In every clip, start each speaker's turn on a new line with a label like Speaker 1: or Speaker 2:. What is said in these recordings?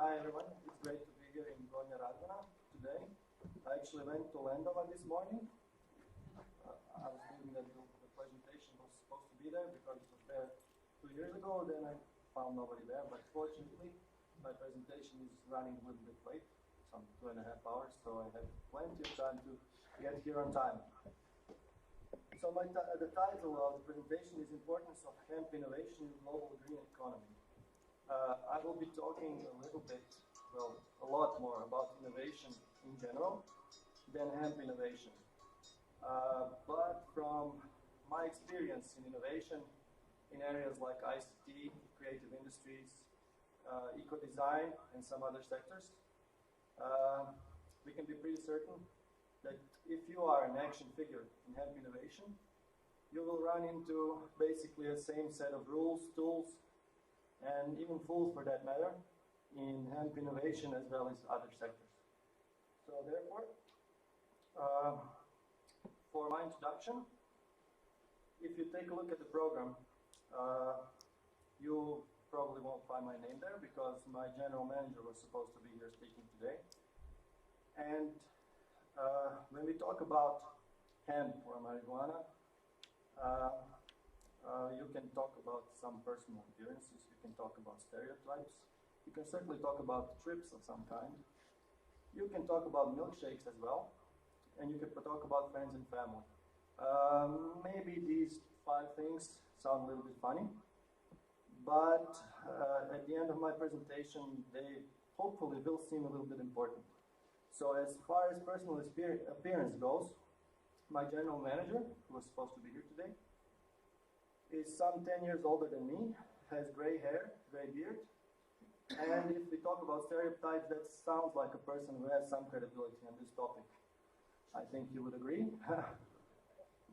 Speaker 1: hi everyone. It's great to be here in Gornja Radgona today. I actually went to Lendava this morning. I was thinking that the presentation was supposed to be there because it was there 2 years ago. Then I found nobody there, but fortunately my presentation is running a little bit late, some 2.5 hours, so I had plenty of time to get here on time. So the title of the presentation is Importance of Hemp Innovation in Global Green Economy. I will be talking a little bit, well, a lot more about innovation in general than hemp innovation. But from my experience in innovation in areas like ICT, creative industries, eco-design, and some other sectors, we can be pretty certain that if you are an action figure in hemp innovation, you will run into basically the same set of rules, tools, and even fools for that matter, in hemp innovation as well as other sectors. So therefore, for my introduction, if you take a look at the program, you probably won't find my name there because my general manager was supposed to be here speaking today. And when we talk about hemp or marijuana, you can talk about some personal appearances, you can talk about stereotypes, you can certainly talk about trips of some kind, you can talk about milkshakes as well, and you can talk about friends and family. Maybe these 5 things sound a little bit funny, but at the end of my presentation, they hopefully will seem a little bit important. So as far as personal appearance goes, my general manager, who was supposed to be here today, is some 10 years older than me, has gray hair, gray beard, and if we talk about stereotypes, that sounds like a person who has some credibility on this topic. I think you would agree.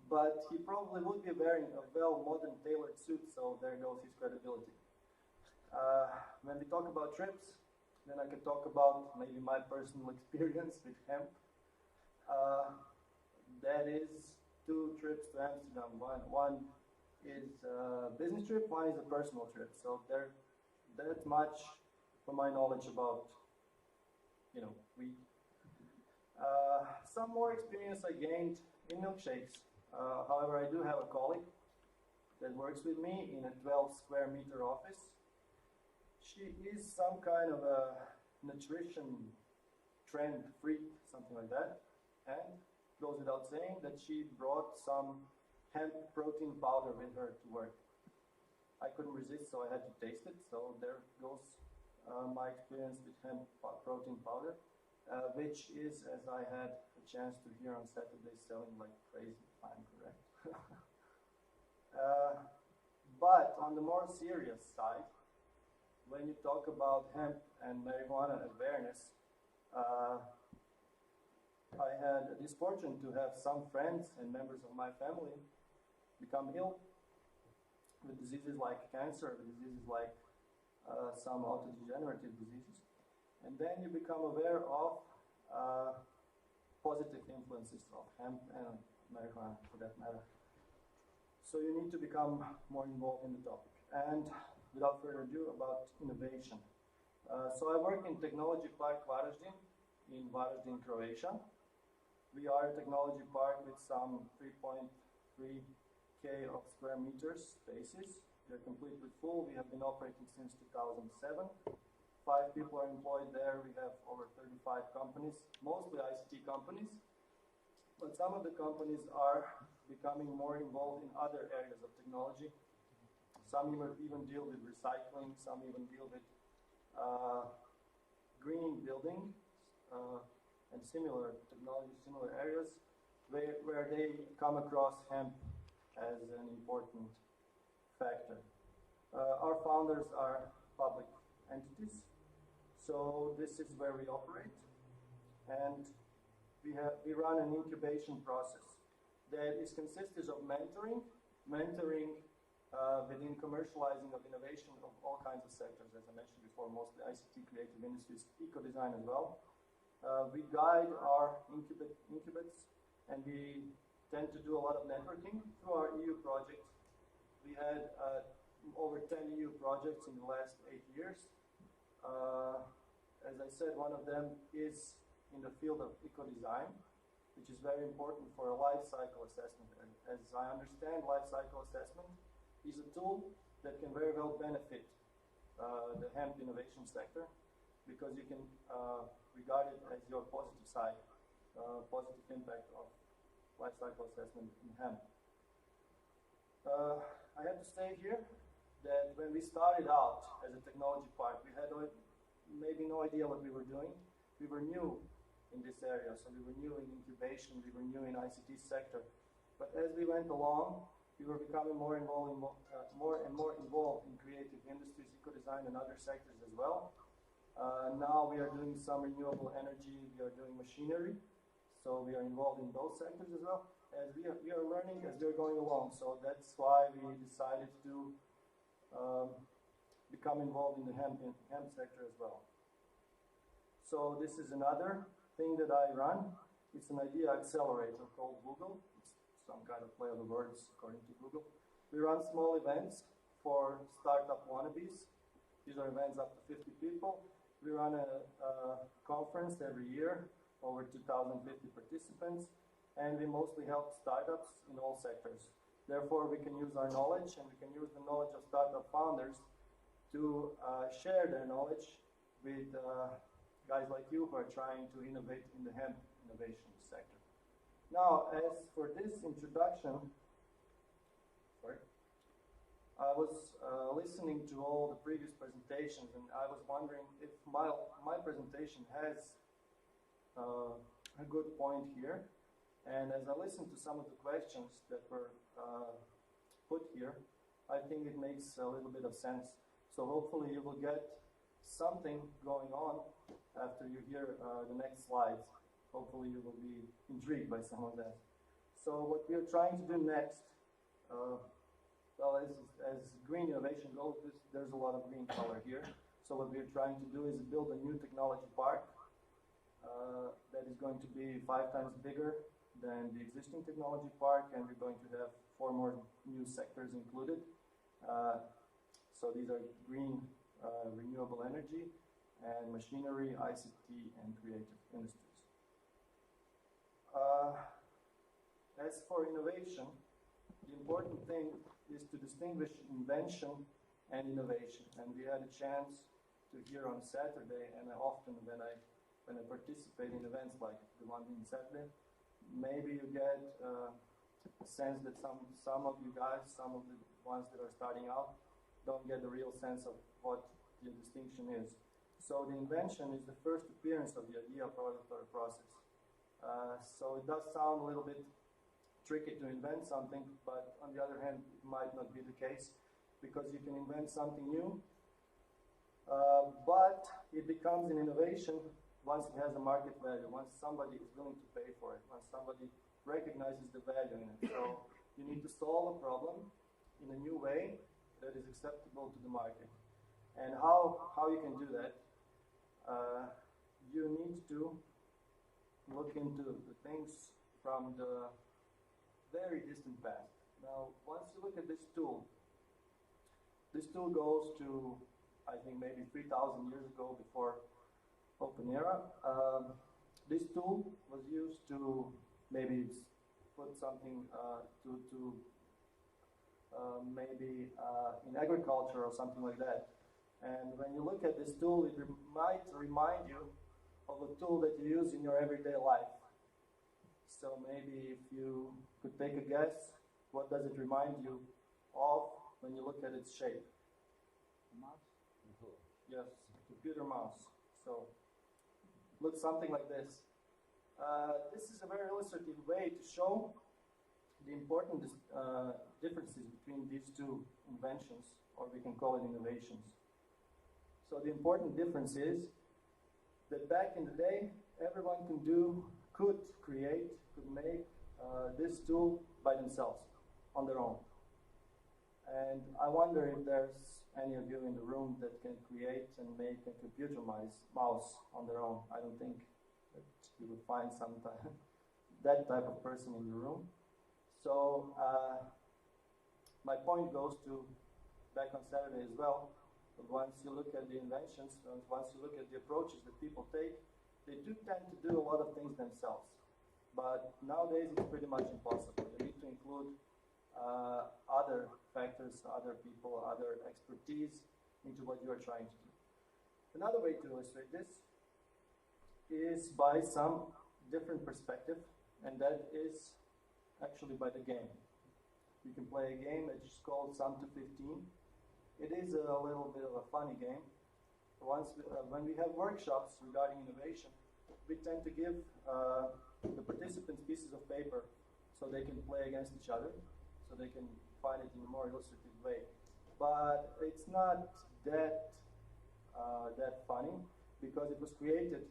Speaker 1: But he probably would be wearing a well-modern tailored suit, so there goes his credibility. When we talk about trips, then I can talk about maybe my personal experience with hemp. That is 2 trips to Amsterdam. One is a business trip, one is a personal trip. So that much for my knowledge about, weed. Some more experience I gained in milkshakes. However, I do have a colleague that works with me in a 12 square meter office. She is some kind of a nutrition trend freak, something like that. And goes without saying that she brought some hemp protein powder with her to work. I couldn't resist, so I had to taste it. So there goes my experience with hemp protein powder, which is, as I had a chance to hear on Saturday, selling like crazy, if I'm correct. But on the more serious side, when you talk about hemp and marijuana awareness, I had this fortune to have some friends and members of my family become ill with diseases like cancer, with diseases like some autodegenerative diseases. And then you become aware of positive influences of hemp and marijuana, for that matter. So you need to become more involved in the topic. And without further ado, about innovation. So I work in Technology Park Varaždin in Varaždin, Croatia. We are a technology park with some 3.3K of square meters spaces. We are completely full. We have been operating since 2007. 5 people are employed there. We have over 35 companies, mostly ICT companies. But some of the companies are becoming more involved in other areas of technology. Some even deal with recycling. Some even deal with greening building. And similar technology, similar areas where they come across hemp as an important factor. Our founders are public entities, so this is where we operate, and we run an incubation process that is consisted of mentoring within commercializing of innovation of all kinds of sectors, as I mentioned before, mostly ICT, creative industries, eco-design as well. We guide our incubates, and we tend to do a lot of networking through our EU project. We had over 10 EU projects in the last 8 years. said, one of them is in the field of eco-design, which is very important for a life cycle assessment. And as I understand, life cycle assessment is a tool that can very well benefit the hemp innovation sector, because you can regard it as your positive side, positive impact of life cycle assessment in hemp. I have to say here that when we started out as a technology park, we had maybe no idea what we were doing. We were new in this area, so we were new in incubation, we were new in ICT sector. But as we went along, we were becoming more and more involved in creative industries, eco-design, and other sectors as well. Now we are doing some renewable energy, we are doing machinery, so we are involved in those sectors as well. As we are learning as we are going along, so that's why we decided to become involved in the hemp sector as well. So this is another thing that I run. It's an idea accelerator called Google. It's some kind of play of the words according to Google. We run small events for startup wannabes. These are events up to 50 people. We run a conference every year, over 2,050 participants, and we mostly help startups in all sectors. Therefore, we can use our knowledge, and we can use the knowledge of startup founders to share their knowledge with guys like you who are trying to innovate in the hemp innovation sector. Now, as for this introduction, I was listening to all the previous presentations, and I was wondering if my presentation has a good point here. And as I listened to some of the questions that were put here, I think it makes a little bit of sense. So hopefully you will get something going on after you hear the next slides. Hopefully you will be intrigued by some of that. So what we are trying to do next, well, as green innovation goes, there's a lot of green color here. So what we're trying to do is build a new technology park that is going to be 5 times bigger than the existing technology park, and we're going to have 4 more new sectors included. So these are green, renewable energy, and machinery, ICT, and creative industries. As for innovation, the important thing is to distinguish invention and innovation. And we had a chance to hear on Saturday, and often when I participate in events like the one in Saturday, maybe you get a sense that some of you guys, some of the ones that are starting out, don't get the real sense of what the distinction is. So the invention is the first appearance of the idea, product, or process. So it does sound a little bit tricky to invent something, but on the other hand, it might not be the case, because you can invent something new, but it becomes an innovation once it has a market value, once somebody is willing to pay for it, once somebody recognizes the value in it. So you need to solve a problem in a new way that is acceptable to the market. And how you can do that, you need to look into the things from the very distant past. Now, once you look at this tool goes to, I think, maybe 3,000 years ago, before Open Era. This tool was used to maybe put something maybe in agriculture or something like that. And when you look at this tool, it might remind you of a tool that you use in your everyday life. So maybe if you could take a guess, what does it remind you of when you look at its shape?
Speaker 2: Mouse?
Speaker 1: Yes, computer mouse. So looks something like this. This is a very illustrative way to show the important differences between these two inventions, or we can call it innovations. So the important difference is that back in the day, everyone could make this tool by themselves, on their own. And I wonder if there's any of you in the room that can create and make a computer mouse on their own. I don't think that you would find that type of person in the room. So my point goes to, back on Saturday as well, But once you look at the inventions, once you look at the approaches that people take, they do tend to do a lot of things themselves. But nowadays it's pretty much impossible. You need to include other factors, other people, other expertise into what you are trying to do. Another way to illustrate this is by some different perspective, and that is actually by the game. You can play a game that is called Sum to 15. It is a little bit of a funny game. When we have workshops regarding innovation, we tend to give the participants pieces of paper so they can play against each other, so they can find it in a more illustrative way. But it's not that funny, because it was created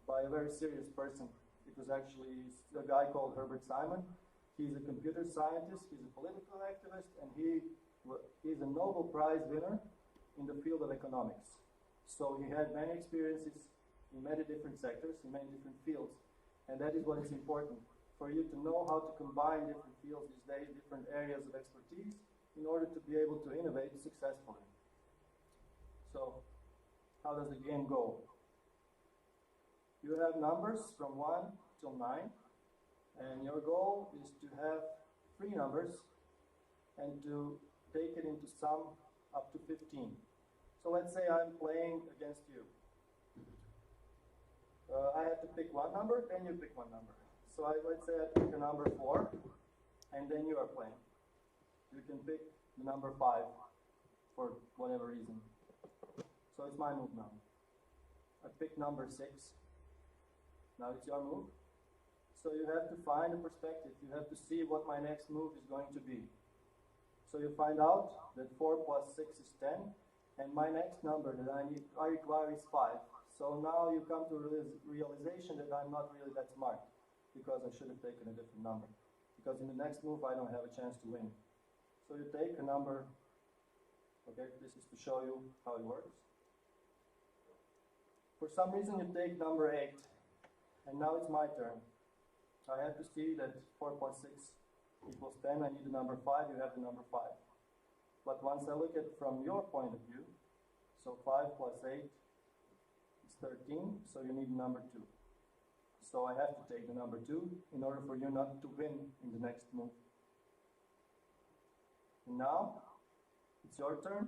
Speaker 1: by a very serious person. It was actually a guy called Herbert Simon. He's a computer scientist, he's a political activist, and he's a Nobel Prize winner in the field of economics. So he had many experiences in many different sectors, in many different fields. And that is what is important, for you to know how to combine different fields these days, different areas of expertise, in order to be able to innovate successfully. So, how does the game go? You have numbers from 1 till 9, and your goal is to have 3 numbers and to take it into sum up to 15. So let's say I'm playing against you. I have to pick one number, and you pick one number. So let's say I pick a number 4, and then you are playing. You can pick the number 5 for whatever reason. So it's my move now. I pick number 6. Now it's your move. So you have to find a perspective. You have to see what my next move is going to be. So you find out that 4 plus 6 is 10, and my next number that I require is 5. So now you come to realization that I'm not really that smart, because I should have taken a different number. Because in the next move I don't have a chance to win. So you take a number, okay, this is to show you how it works. For some reason you take number 8, and now it's my turn. I have to see that 4 plus 6 equals 10, I need the number 5, you have the number 5. But once I look at it from your point of view, so 5 plus 8 is 13, so you need number 2. So I have to take the number 2 in order for you not to win in the next move. And now, it's your turn,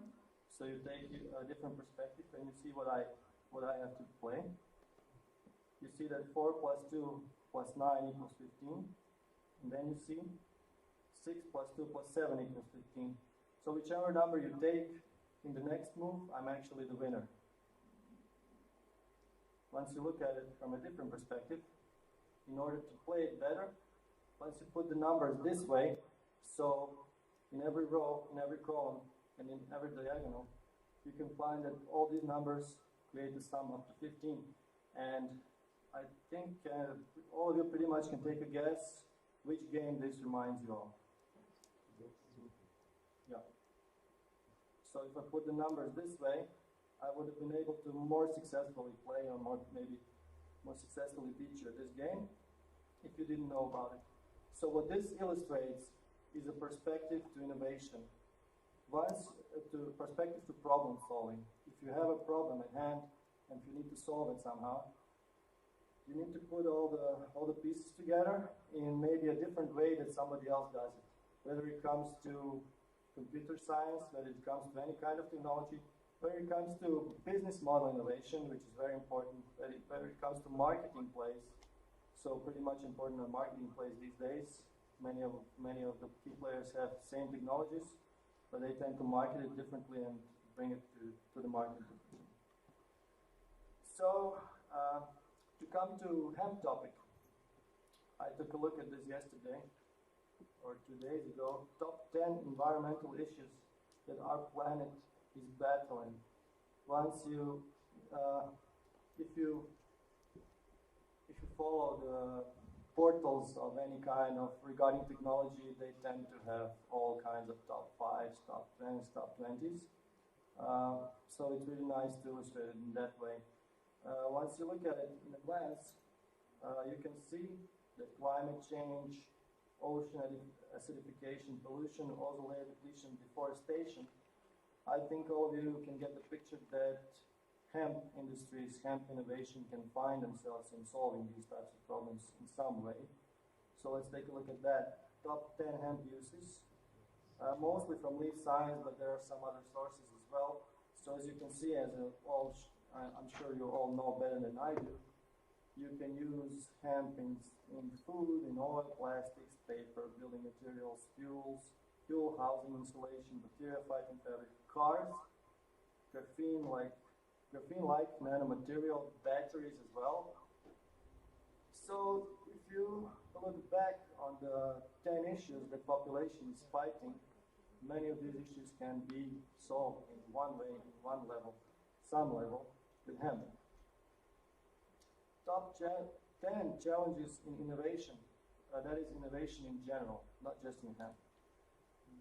Speaker 1: so you take a different perspective and you see what I have to play. You see that 4 plus 2 plus 9 equals 15, and then you see 6 plus 2 plus 7 equals 15. So whichever number you take in the next move, I'm actually the winner. Once you look at it from a different perspective, in order to play it better, once you put the numbers this way, so in every row, in every column, and in every diagonal, you can find that all these numbers create the sum up to 15. And I think all of you pretty much can take a guess which game this reminds you of. Yeah. So if I put the numbers this way, I would have been able to more successfully play, or maybe more successfully beat you at this game if you didn't know about it. So what this illustrates is a perspective to innovation. Perspective to problem solving. If you have a problem at hand and if you need to solve it somehow, you need to put all the pieces together in maybe a different way that somebody else does it. Whether it comes to computer science, whether it comes to any kind of technology, whether it comes to business model innovation, which is very important, whether it comes to marketing plays, so pretty much important on marketing plays these days. Many of the key players have the same technologies, but they tend to market it differently and bring it to the market differently. So, to come to hemp topic, I took a look at this yesterday, or 2 days ago, top 10 environmental issues that our planet is battling. Once you, if you follow the portals of any kind of regarding technology, they tend to have all kinds of top 5s, top 10s, top 20s. So it's really nice to illustrate it in that way. Once you look at it in a glance, you can see that climate change, ocean acidification, pollution, ozone layer depletion, deforestation I think all of you can get the picture that hemp industries, hemp innovation can find themselves in solving these types of problems in some way. So let's take a look at that. Top 10 hemp uses, mostly from leaf science, but there are some other sources as well. So as you can see, I'm sure you all know better than I do, you can use hemp in food, in oil, plastics, paper, building materials, fuel, housing insulation, bacteria fighting fabric, cars, graphene-like nanomaterial, batteries as well. So if you look back on the 10 issues that population is fighting, many of these issues can be solved in one way, in one level, some level, with hemp. Top 10 challenges in innovation, that is innovation in general, not just in hemp.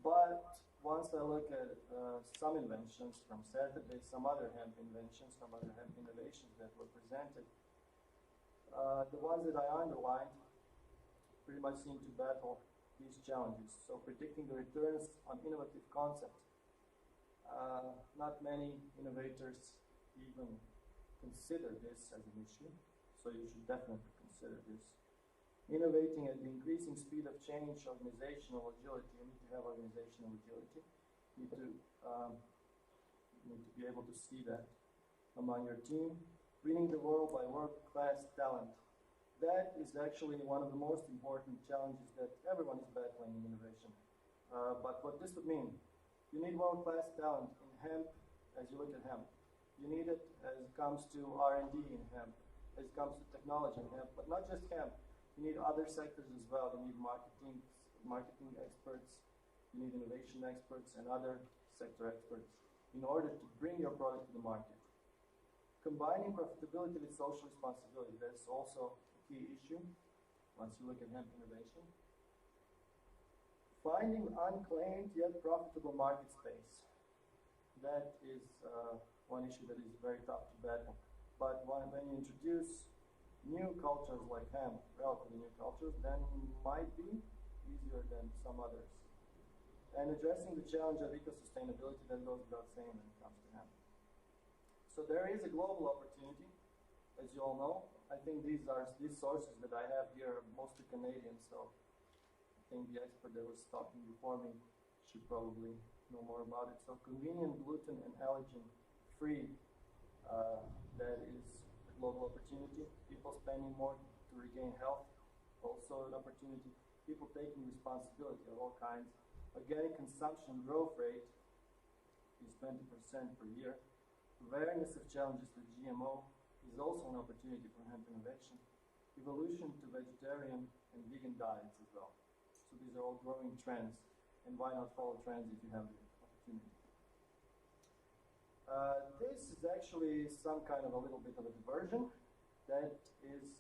Speaker 1: But once I look at some inventions from Saturday, some other hemp inventions, some other hemp innovations that were presented, the ones that I underlined pretty much seem to battle these challenges. So predicting the returns on innovative concepts. Not many innovators even consider this as an issue, so you should definitely consider this. Innovating at the increasing speed of change, organizational agility. You need to have organizational agility. You need to be able to see that among your team. Winning the world by world-class talent. That is actually one of the most important challenges that everyone is battling in innovation. But what this would mean, you need world-class talent in hemp as you look at hemp. You need it as it comes to R&D in hemp, as it comes to technology in hemp, but not just hemp. You need other sectors as well. You need marketing experts, you need innovation experts and other sector experts in order to bring your product to the market. Combining profitability with social responsibility, that's also a key issue once you look at hemp innovation. Finding unclaimed yet profitable market space. That is one issue that is very tough to battle. But when you introduce new cultures like hemp, relatively new cultures, then might be easier than some others. And addressing the challenge of eco-sustainability, that goes without saying when it comes to hemp. So there is a global opportunity, as you all know. I think these sources that I have here are mostly Canadian, so I think the expert that was talking before me should probably know more about it. So convenient, gluten and allergen-free, that is global opportunity. People spending more to regain health, also an opportunity. People taking responsibility of all kinds. Organic consumption growth rate is 20% per year. Awareness of challenges with GMO is also an opportunity for hemp innovation. Evolution to vegetarian and vegan diets as well. So these are all growing trends, and why not follow trends if you have the opportunity? This is actually some kind of a little bit of a diversion. That is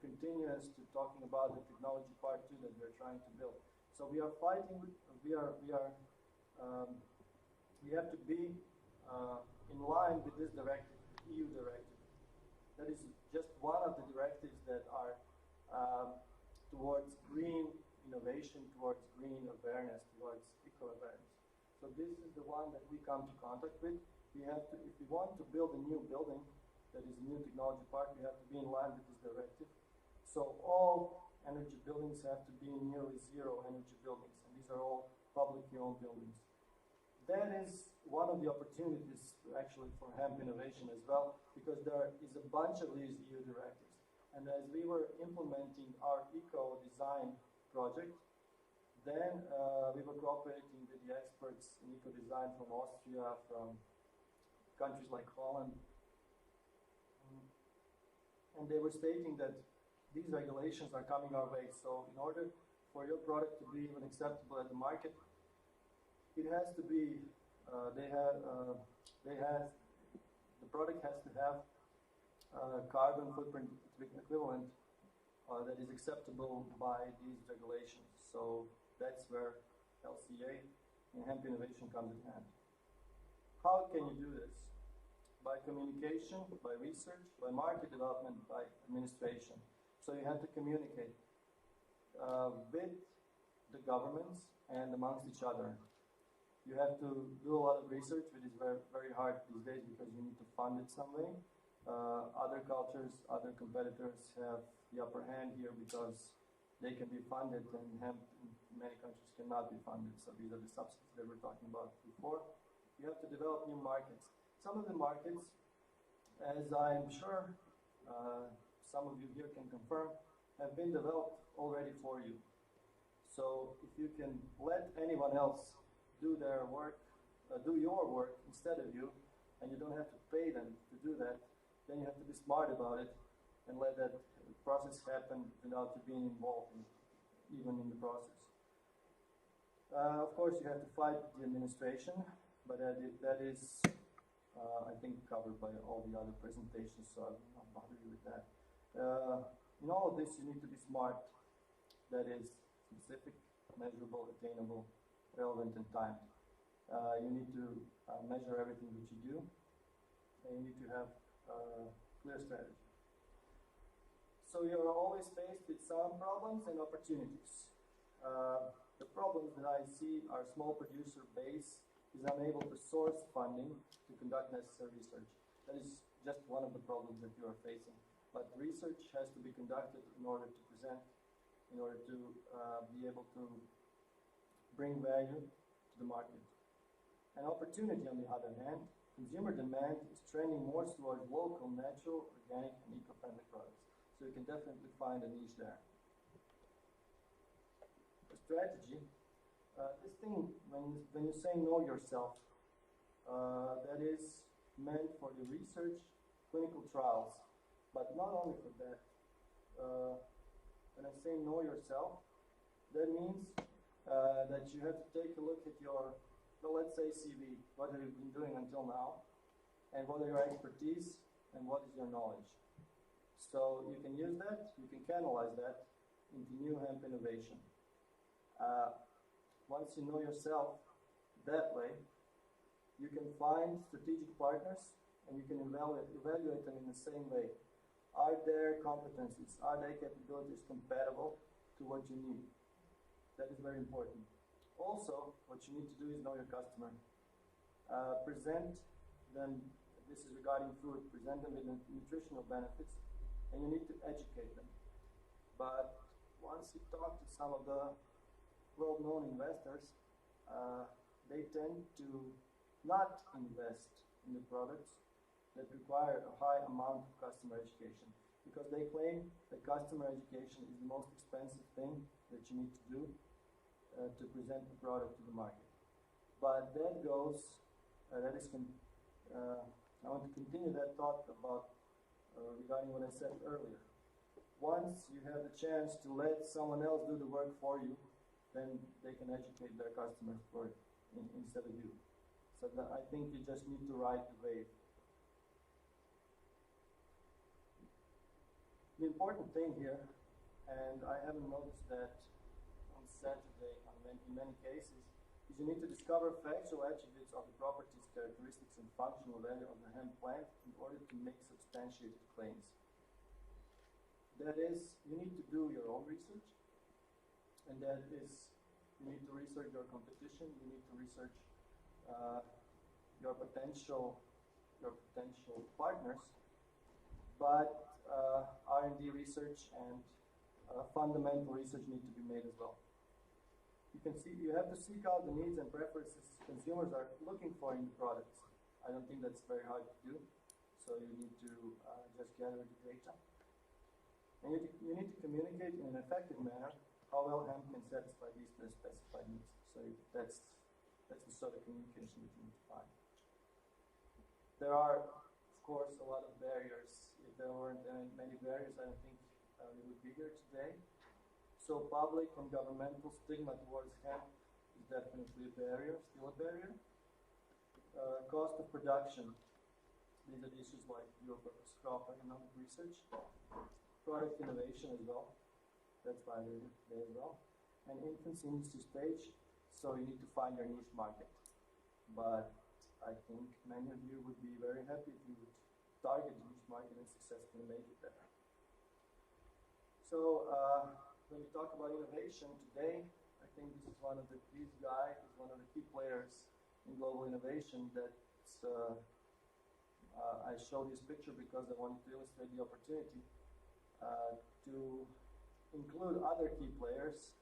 Speaker 1: continuous to talking about the technology part too that we're trying to build. So we are fighting. We have to be in line with this directive, EU directive. That is just one of the directives that are towards green innovation, towards green awareness, towards eco-awareness. So this is the one that we come to contact with. We have to, if we want to build a new building, that is a new technology park, we have to be in line with this directive. So all energy buildings have to be nearly zero energy buildings, and these are all publicly owned buildings. That is one of the opportunities actually for hemp innovation as well, because there is a bunch of these EU directives. And as we were implementing our eco-design project, then we were cooperating with the experts in eco-design from Austria, from countries like Holland, and they were stating that these regulations are coming our way. So in order for your product to be even acceptable at the market, it has to be, the product has to have carbon footprint equivalent that is acceptable by these regulations. So that's where LCA and hemp innovation comes in hand. How can you do this? By communication, by research, by market development, by administration. So you have to communicate with the governments and amongst each other. You have to do a lot of research, which is very, very hard these days because you need to fund it some way. Other cultures, other competitors have the upper hand here because they can be funded, and hemp in many countries cannot be funded. So these are the subsidies that we were talking about before. You have to develop new markets. Some of the markets, as I'm sure some of you here can confirm, have been developed already for you. So if you can let anyone else do their work, do your work instead of you, and you don't have to pay them to do that, then you have to be smart about it and let that process happen without you being involved even in the process. Of course, you have to fight the administration, but that is I think, covered by all the other presentations, so I will not bother you with that. In all of this, you need to be smart. That is specific, measurable, attainable, relevant, and timed. You need to measure everything that you do, and you need to have a clear strategy. So you are always faced with some problems and opportunities. The problems that I see are small producer base is unable to source funding to conduct necessary research. That is just one of the problems that you are facing. But research has to be conducted in order to present, in order to be able to bring value to the market. An opportunity, on the other hand, consumer demand is trending more towards local, natural, organic, and eco-friendly products. So you can definitely find a niche there. The strategy. This thing, when you say know yourself, that is meant for the research, clinical trials, but not only for that. When I say know yourself, that means that you have to take a look at your, well, let's say CV, what have you been doing until now, and what are your expertise, and what is your knowledge. So you can use that, you can canalize that into new hemp innovation. Once you know yourself that way, you can find strategic partners and you can evaluate them in the same way. Are their competencies, are their capabilities compatible to what you need? That is very important. Also, what you need to do is know your customer. Present them, this is regarding food, present them with the nutritional benefits, and you need to educate them. But once you talk to some of the well-known investors, they tend to not invest in the products that require a high amount of customer education, because they claim that customer education is the most expensive thing that you need to do to present the product to the market. But that goes, I want to continue that thought about regarding what I said earlier. Once you have the chance to let someone else do the work for you, then they can educate their customers for it instead of you. So I think you just need to ride the wave. The important thing here, and I haven't noticed that on Saturday in many cases, is you need to discover factual attributes of the properties, characteristics, and functional value of the hemp plant in order to make substantiated claims. That is, you need to do your own research, and that is, you need to research your competition, you need to research your potential partners, but R&D research and fundamental research need to be made as well. You have to seek out the needs and preferences consumers are looking for in the products. I don't think that's very hard to do, so you need to just gather the data. And you need to communicate in an effective manner how well hemp can satisfy these specified needs. So that's the sort of communication that you need to find. There are, of course, a lot of barriers. If there weren't many barriers, I don't think we would be here today. So public and governmental stigma towards hemp is definitely a barrier, still a barrier. Cost of production. These are the issues like dual-purpose crop economic research. Product innovation as well. That's why they're there as well. And infancy industry stage, so you need to find your niche market. But I think many of you would be very happy if you would target the niche market and successfully make it there. So when we talk about innovation today, I think this guy is one of the key players in global innovation. I show this picture because I wanted to illustrate the opportunity to include other key players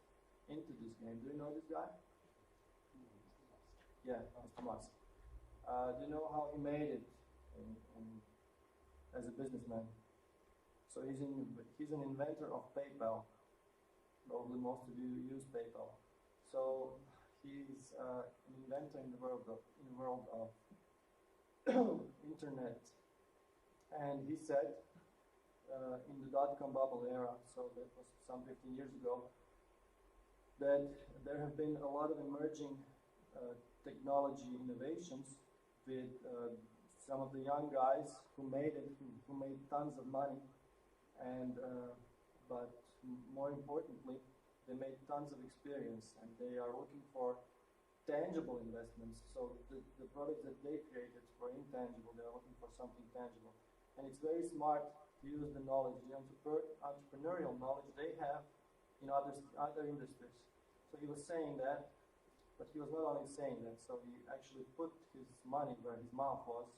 Speaker 1: into this game. Do you know this guy? Yeah, Mr. Musk. Do you know how he made it as a businessman? So he's an inventor of PayPal. Probably most of you use PayPal. So he's an inventor in the world of internet. And he said in the dot-com bubble era, so that was some 15 years ago, that there have been a lot of emerging technology innovations with some of the young guys who made it, who made tons of money, and but more importantly, they made tons of experience, and they are looking for tangible investments. So the products that they created were intangible. They are looking for something tangible, and it's very smart to use the knowledge, the entrepreneurial knowledge they have in other industries. So he was saying that, but he was not only saying that. So he actually put his money where his mouth was.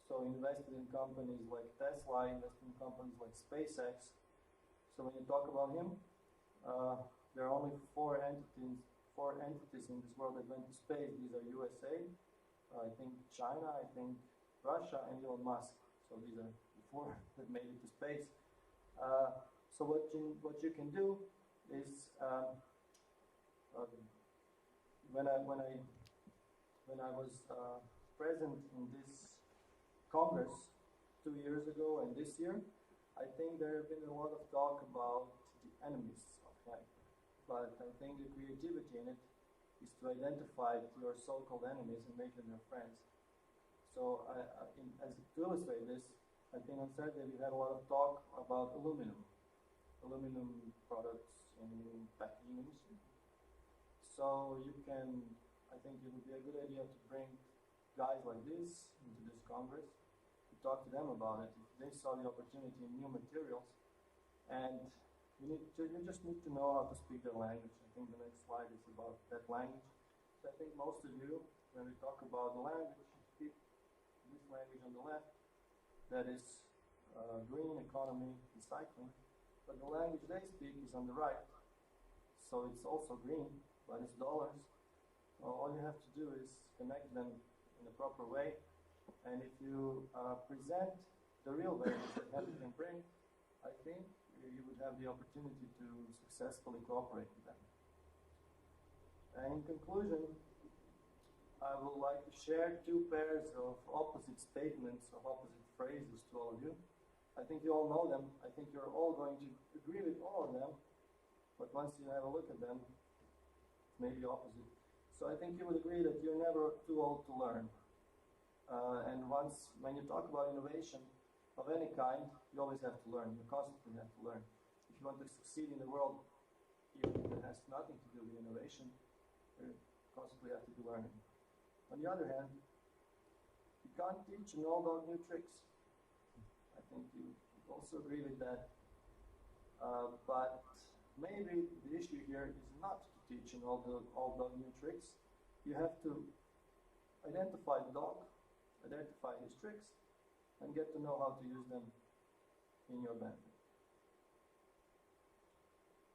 Speaker 1: So he invested in companies like Tesla, invested in companies like SpaceX. So when you talk about him, there are only four entities in this world that went to space. These are USA, I think China, I think Russia, and Elon Musk. So these are the four that made it to space. So what you can do is when I was present in this Congress 2 years ago and this year, I think there have been a lot of talk about the enemies of HEMP. But I think the creativity in it is to identify your so-called enemies and make them your friends. So to illustrate this, I think on Saturday we had a lot of talk about aluminum products in packaging industry. So I think it would be a good idea to bring guys like this into this Congress, to talk to them about it. If they saw the opportunity in new materials, and you just need to know how to speak their language. I think the next slide is about that language. So I think most of you, when we talk about the language, keep this language on the left, that is green economy, recycling, but the language they speak is on the right. So it's also green, but it's dollars. All you have to do is connect them in a proper way, and if you present the real values that HEMP can bring, I think you would have the opportunity to successfully cooperate with them. And in conclusion, I would like to share two pairs of opposite statements, of opposite phrases to all of you. I think you all know them. I think you're all going to agree with all of them, but once you have a look at them, maybe opposite. So I think you would agree that you're never too old to learn. And when you talk about innovation of any kind, you always have to learn. You constantly have to learn. If you want to succeed in the world, even if it has nothing to do with innovation, you constantly have to be learning. On the other hand, you can't teach an old dog new tricks. I think you also agree with that. But maybe the issue here is not to teach an old dog new tricks. You have to identify the dog, identify his tricks, and get to know how to use them in your benefit.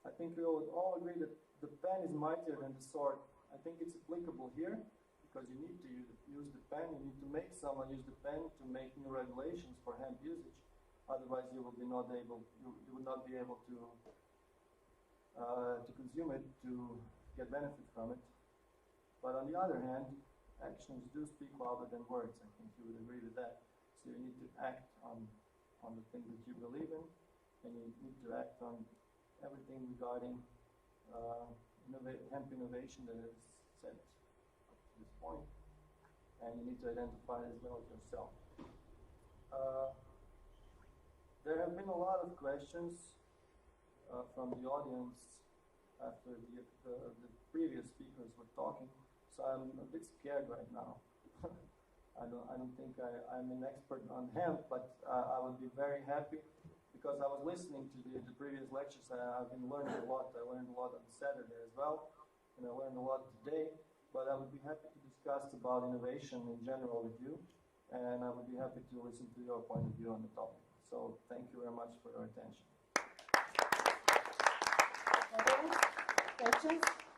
Speaker 1: I think we would all agree that the pen is mightier than the sword. I think it's applicable here because you need to use the pen. You need to make someone use the pen to make new regulations for hemp usage. Otherwise, you would not be able to consume it, to get benefit from it. But on the other hand, actions do speak louder than words. I think you would agree with that. So you need to act on the things that you believe in, and you need to act on everything regarding hemp innovation that is set up to this point, and you need to identify as well yourself. There have been a lot of questions from the audience after the previous speakers were talking, so I'm a bit scared right now. I don't think I'm an expert on hemp, but I would be very happy because I was listening to the previous lectures. I've been learning a lot. I learned a lot on Saturday as well, and I learned a lot today. But I would be happy to discussed about innovation in general with you, and I would be happy to listen to your point of view on the topic. So thank you very much for your attention.
Speaker 2: Questions?